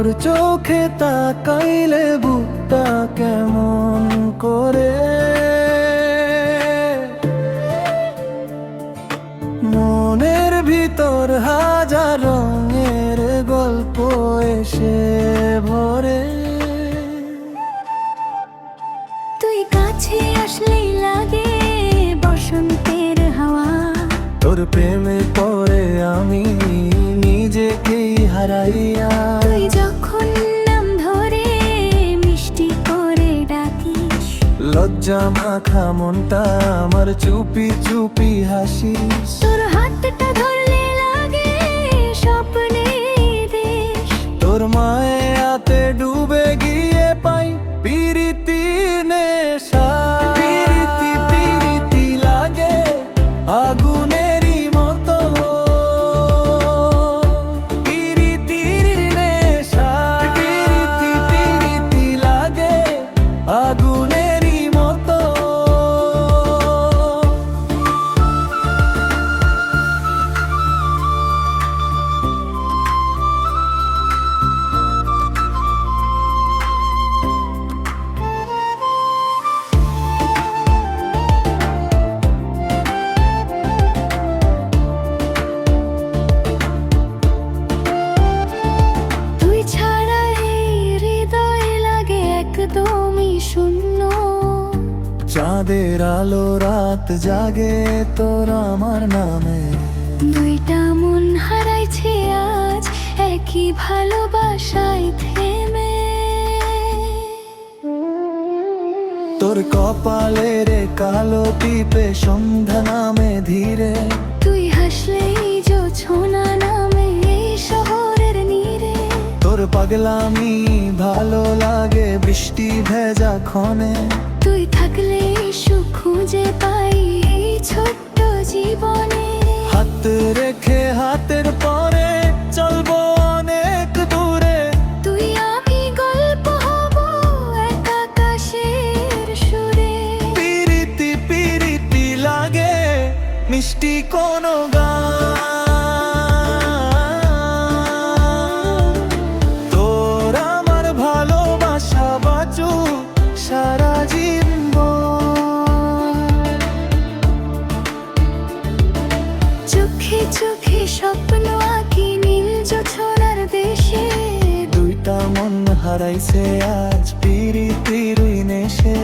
তোর চোখে তাকাইলে বুকটা কেমন করে, মনের ভিতর হাজার রঙের গল্প এসে ভরে। তুই কাছে আসলেই লাগে বসন্তের হাওয়া, তোর প্রেমে পড়ে আমি নিজেকেই হারাইয়া। তুই যখন নাম ধরে মিষ্টি করে ডাকিস, লজ্জা মাখা মনটা আমার চুপি চুপি হাসিস। তোর হাতটা ধরলে লাগে স্বপ্নে দেশ, তোর মায়াতে ডুবে গিয়ে পাই পিরিতি নেশা। পিরিতি পিরিতি লাগে আগুনেরই মতো, পিরিতির নেশা। পিরিতি পিরিতি লাগে আগুনেরই মতো। তুই ছাড়া এই হৃদয় লাগে একদমই শূন্য। চাঁদের আলো রাত জাগে তোর আমার নামে, দুইটা মন হারাইছে আজ একই ভালোবাসায় থেমে। তোর কপালে রে কালো টিপে সন্ধ্যা নামে ধীরে। তুই হাসলেই জোছনা নামে এই শহরের নীরে। তোর পাগলামি ভালো লাগে বৃষ্টি ভেজা ক্ষণে। তুই থাকলেই সুখ খুঁজে পাই এই ছোট্ট জীবনে। হাত রেখে হাতের পরে চলবো অনেক দূরে। তুই আমি গল্প হব এক আকাশের সুরে। পিরিতি পিরিতি লাগে মিষ্টি কোনো গান। তোর আমার ভালোবাসা বাঁচুক সারা জীবন। চোখে চোখে স্বপ্ন আঁকি নীল জোছনার দেশে। দুইটা মন হারাইছে আজ পিরিতির নেশে।